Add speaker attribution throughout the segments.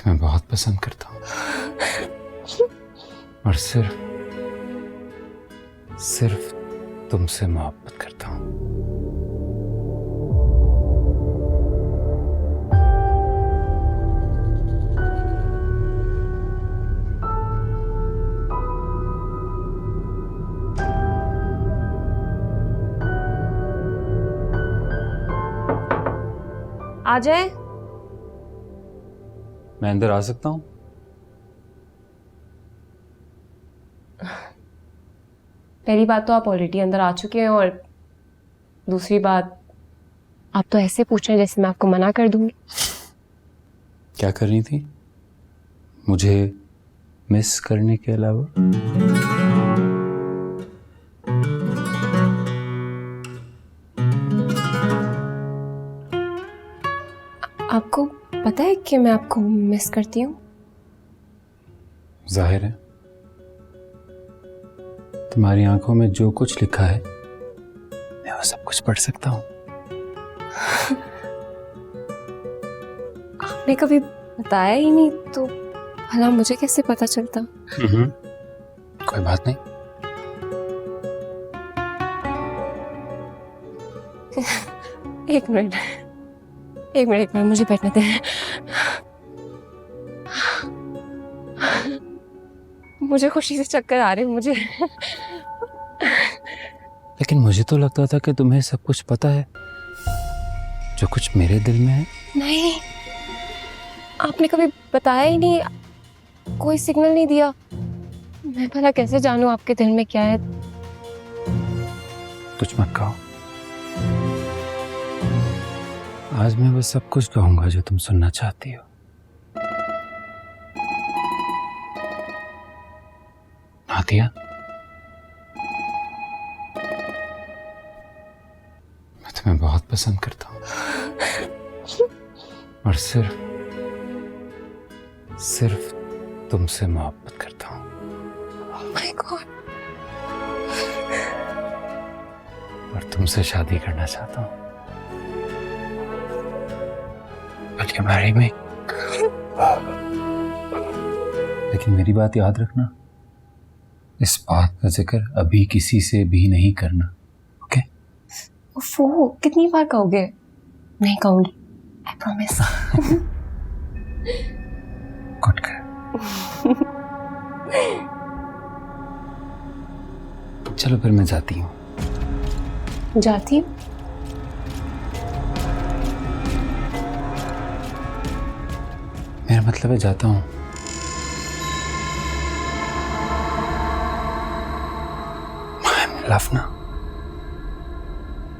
Speaker 1: तुम्हें बहुत पसंद करता हूँ और सिर्फ तुमसे मोहब्बत करता हूँ।
Speaker 2: आ जाए।
Speaker 1: मैं अंदर आ सकता हूँ?
Speaker 2: पहली बात तो आप ऑलरेडी अंदर आ चुके हैं, और दूसरी बात आप तो ऐसे पूछ रहे हैं जैसे मैं आपको मना कर दूंगी।
Speaker 1: क्या करनी थी मुझे मिस करने के अलावा?
Speaker 2: आपको पता है कि मैं आपको मिस करती हूँ।
Speaker 1: जाहिर है, तुम्हारी आंखों में जो कुछ लिखा है मैं वो सब कुछ पढ़ सकता हूँ।
Speaker 2: आपने कभी बताया ही नहीं तो भला मुझे कैसे पता चलता?
Speaker 1: कोई बात नहीं।
Speaker 2: एक मिनट मुझे बैठने दे। मुझे खुशी से चक्कर आ रहे हैं मुझे।
Speaker 1: लेकिन मुझे तो लगता था कि तुम्हें सब कुछ पता है, जो कुछ मेरे दिल में है।
Speaker 2: नहीं, आपने कभी बताया ही नहीं, कोई सिग्नल नहीं दिया। मैं भला कैसे जानूं आपके दिल में क्या है?
Speaker 1: कुछ मत कहो। आज मैं वो सब कुछ कहूंगा जो तुम सुनना चाहती हो। नादिया, मैं तुम्हें बहुत पसंद करता हूँ और सिर्फ तुमसे मोहब्बत करता हूँ।
Speaker 2: Oh my God.
Speaker 1: और तुमसे शादी करना चाहता हूँ। Will you marry me? लेकिन मेरी बात याद रखना, इस बात का जिक्र अभी किसी से भी नहीं करना, ओके?
Speaker 2: वो कितनी बार कहोगे? नहीं कहूंगी, I promise.
Speaker 1: Good girl. चलो फिर मैं जाती हूँ।
Speaker 2: जाती हूँ?
Speaker 1: मेरा मतलब है जाता हूँ। लव ना,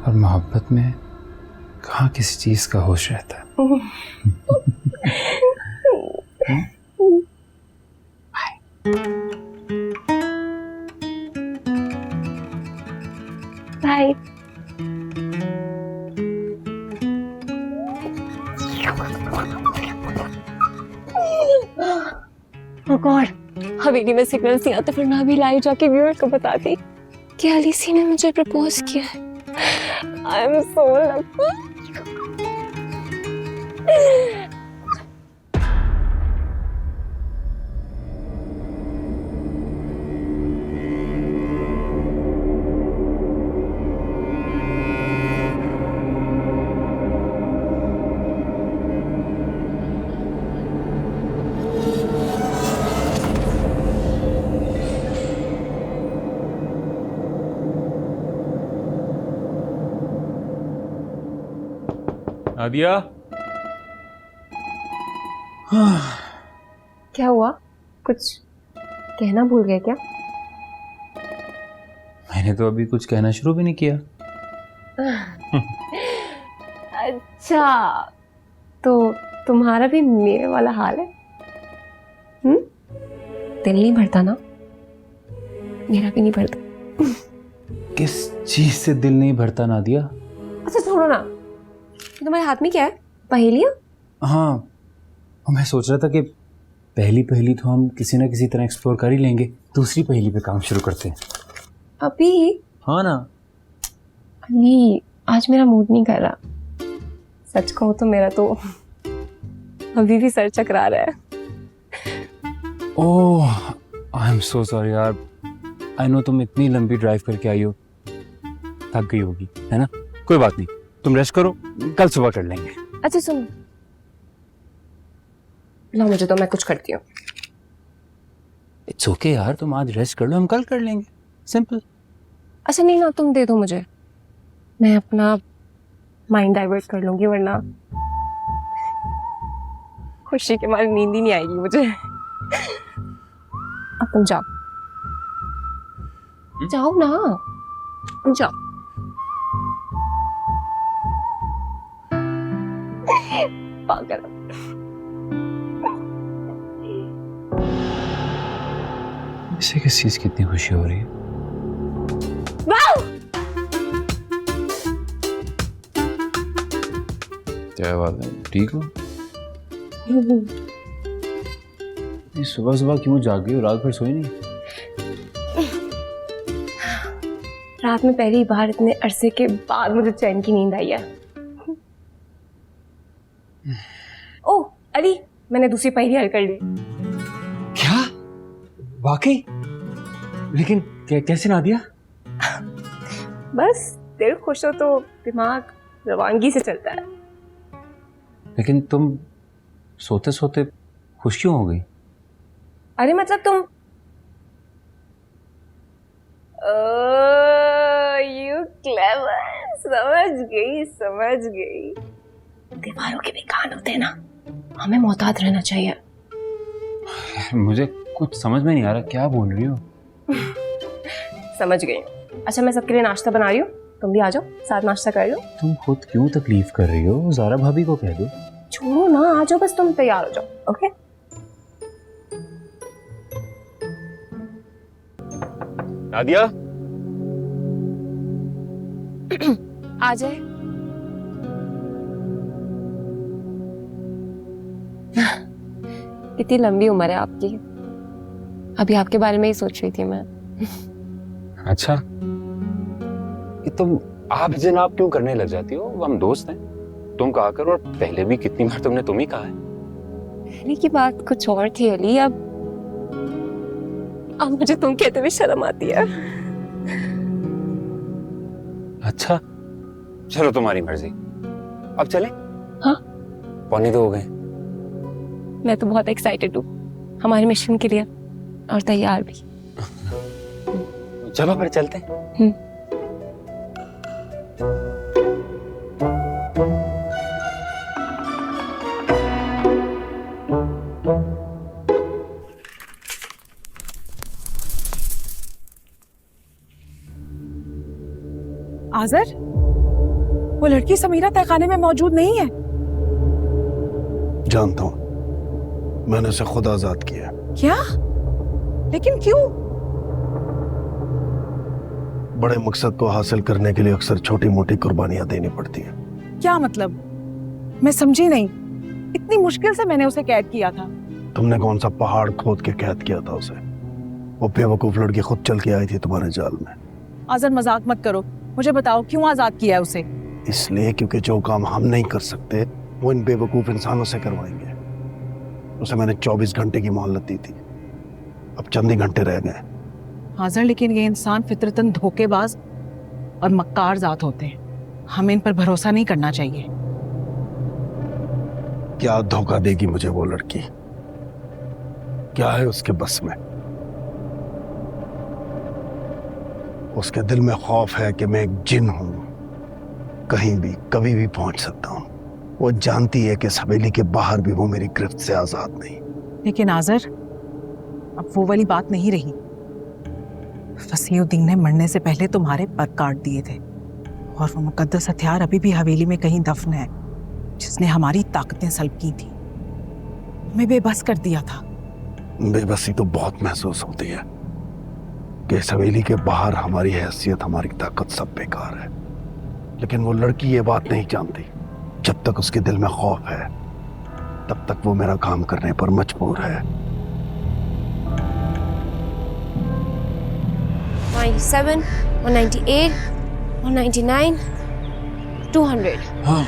Speaker 1: और मोहब्बत में कहाँ किसी चीज का होश रहता है।
Speaker 2: बाय। Oh God, हवेली में सिग्नल नहीं आता, फिर मैं अभी लाइव जाके व्यूअर को बताती कि अलीसी ने मुझे प्रपोज किया है। I am so lucky.
Speaker 1: Nadia,
Speaker 2: क्या हुआ? कुछ कहना भूल गए क्या?
Speaker 1: मैंने तो अभी कुछ कहना शुरू भी नहीं किया।
Speaker 2: अच्छा, तो तुम्हारा भी मेरे वाला हाल है? दिल नहीं भरता ना? मेरा भी नहीं भरता।
Speaker 1: किस चीज से दिल नहीं भरता नादिया?
Speaker 2: अच्छा छोड़ो ना, तुम्हारे हाथ में क्या है? पहेलियां?
Speaker 1: हाँ, मैं सोच रहा था कि पहली पहली तो हम किसी ना किसी तरह एक्सप्लोर कर ही लेंगे, दूसरी पहली पे काम शुरू करते हैं।
Speaker 2: अभी?
Speaker 1: हाँ ना।
Speaker 2: अली, आज मेरा मूड नहीं कर रहा। सच कहूँ तो मेरा तो अभी भी सर चकरा रहा है।
Speaker 1: ओह आई एम सो सॉरी यार, आई नो तुम इतनी लंबी ड्राइव करके आई हो, थक गई होगी है ना। कोई बात नहीं, तुम रेस्ट करो, कल सुबह कर लेंगे।
Speaker 2: अच्छा सुनो, ला मुझे तो, मैं कुछ करती हूँ।
Speaker 1: इट्स ओके यार, तुम आज रेस्ट कर लो, हम कल कर लेंगे, सिंपल।
Speaker 2: अच्छा नहीं ना, तुम दे दो मुझे, मैं अपना माइंड डाइवर्ट कर लूंगी, वरना खुशी के मारे नींद ही नहीं आएगी मुझे। अब तुम जाओ, जाओ ना, जाओ। पागल।
Speaker 1: इसे किस चीज की इतनी खुशी हो रही है?
Speaker 2: वाओ!
Speaker 1: क्या बात है, ठीक हो? सुबह सुबह क्यों जाग गई हो, रात भर सोई नहीं?
Speaker 2: रात में पहली बार इतने अरसे के बाद मुझे चैन की नींद आई है। ओह अली, मैंने दूसरी पहेली हल कर ली।
Speaker 1: क्या? वाकई? लेकिन कैसे ना दिया?
Speaker 2: बस दिल खुश हो तो दिमाग रवानगी से चलता है।
Speaker 1: लेकिन तुम सोते सोते खुश क्यों हो गई?
Speaker 2: अरे मतलब तुम यू क्लेवर, समझ गई। दीवारों के भी कान होते हैं ना, हमें मोहतात रहना चाहिए।
Speaker 1: मुझे कुछ समझ में नहीं आ रहा, क्या बोल रही हो?
Speaker 2: समझ गई। अच्छा मैं सबके लिए नाश्ता बना रही हूँ, तुम भी आ जाओ, साथ नाश्ता कर लो।
Speaker 1: तुम खुद क्यों तकलीफ कर रही हो? ज़ारा भाभी को कह दो।
Speaker 2: छोड़ो ना, आ जाओ, बस तुम तैयार हो जाओ। ओके
Speaker 1: नादिया,
Speaker 2: आ जाए। इतनी लंबी उम्र है आपकी, अभी आपके बारे में ही सोच रही थी मैं।
Speaker 1: अच्छा, कि तुम आप जनाब क्यों करने लग जाती हो? हम दोस्त हैं, तुम कहा करो। और पहले भी कितनी बार तुमने तुम ही कहा है।
Speaker 2: पहले की बात कुछ और थी अली, अब मुझे तुम कहते हुए शर्म आती है।
Speaker 1: अच्छा चलो, तुम्हारी मर्जी। अब चले?
Speaker 2: हाँ
Speaker 1: 2:45 हो गए।
Speaker 2: मैं तो बहुत एक्साइटेड हूँ हमारे मिशन के लिए, और तैयार भी।
Speaker 1: चलो फिर चलते हैं।
Speaker 3: आज़र, वो लड़की समीरा तहखाने में मौजूद नहीं है।
Speaker 4: जानता हूं, मैंने उसे खुद आजाद किया।
Speaker 3: क्या? लेकिन क्यों?
Speaker 4: बड़े मकसद को हासिल करने के लिए अक्सर छोटी मोटी कुर्बानियां देनी पड़ती हैं।
Speaker 3: क्या मतलब? मैं समझी नहीं। इतनी मुश्किल से मैंने उसे कैद किया था।
Speaker 4: तुमने कौन सा पहाड़ खोद के कैद किया था उसे? वो बेवकूफ लड़की खुद चल के आई थी तुम्हारे जाल में।
Speaker 3: आज़र मजाक मत करो, मुझे बताओ क्यों आजाद किया है उसे?
Speaker 4: इसलिए क्योंकि जो काम हम नहीं कर सकते वो इन बेवकूफ इंसानों से करवाएंगे। उसे मैंने 24 घंटे की मोहलत दी थी, अब चंद ही घंटे रह गए।
Speaker 3: आज़र, लेकिन ये इंसान फितरतन धोखेबाज और मक्कार जात होते हैं, हमें इन पर भरोसा नहीं करना चाहिए।
Speaker 4: क्या धोखा देगी मुझे वो लड़की? क्या है उसके बस में? उसके दिल में खौफ है कि मैं एक जिन हूं, कहीं भी कभी भी पहुंच सकता हूं। वो जानती है कि इस हवेली के बाहर भी वो मेरी गिरफ्त से आजाद नहीं।
Speaker 3: लेकिन आज़र, अब वो वाली बात नहीं रही। फसीहुद्दीन ने मरने से पहले तुम्हारे पर काट दिए थे, और वो मुकद्दस हथियार अभी भी हवेली में कहीं दफन है, जिसने हमारी ताकतें सल्ब की थी, हमें बेबस कर दिया था।
Speaker 4: बेबसी तो बहुत महसूस होती है कि इस हवेली के बाहर हमारी हैसियत, हमारी ताकत सब बेकार है। लेकिन वो लड़की ये बात नहीं जानती। जब तक उसके दिल में खौफ है, तब तक वो मेरा काम करने पर मजबूर है।
Speaker 2: 97, 198, 199, 200।
Speaker 1: हाँ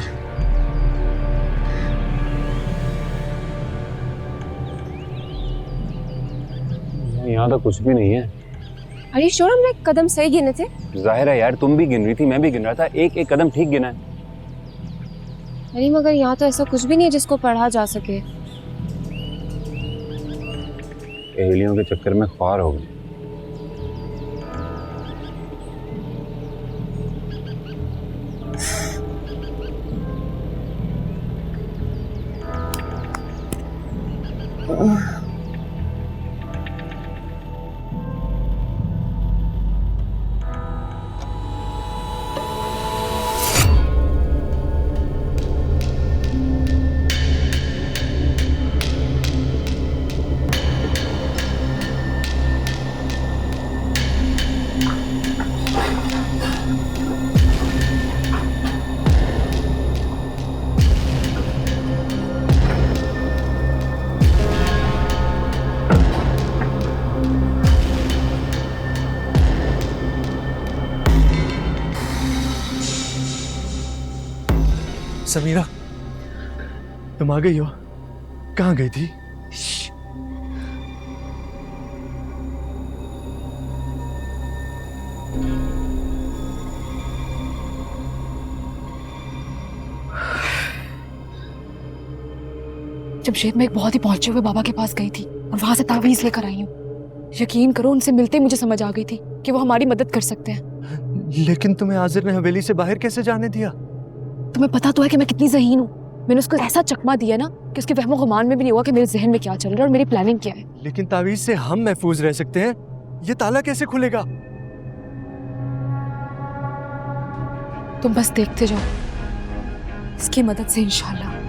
Speaker 1: यहाँ तो कुछ भी नहीं है।
Speaker 2: अरे श्योर हमने कदम सही गिने थे?
Speaker 1: जाहिर है यार, तुम भी गिन रही थी, मैं भी गिन रहा था, एक एक कदम ठीक गिना है।
Speaker 2: अरे मगर यहाँ तो ऐसा कुछ भी नहीं है जिसको पढ़ा जा सके।
Speaker 1: एलियों के चक्कर में ख्वार हो गई।
Speaker 5: समीरा, तुम आ गई हो? कहाँ गई थी?
Speaker 6: जमशेद, मैं एक बहुत ही पहुंचे हुए बाबा के पास गई थी और वहां से तावीज लेकर आई हूँ। यकीन करो, उनसे मिलते ही मुझे समझ आ गई थी कि वो हमारी मदद कर सकते हैं।
Speaker 5: लेकिन तुम्हें आजिर ने हवेली से बाहर कैसे जाने दिया?
Speaker 6: तुम्हें पता तो है कि मैं कितनी ज़हीन हूँ। मैंने उसको ऐसा चकमा दिया ना कि उसके वहमो गुमान में भी नहीं हुआ कि मेरे जहन में क्या चल रहा है और मेरी प्लानिंग क्या है।
Speaker 5: लेकिन तावीज से हम महफूज रह सकते हैं, ये ताला कैसे खुलेगा?
Speaker 6: तुम बस देखते जाओ, इसकी मदद से इंशाल्लाह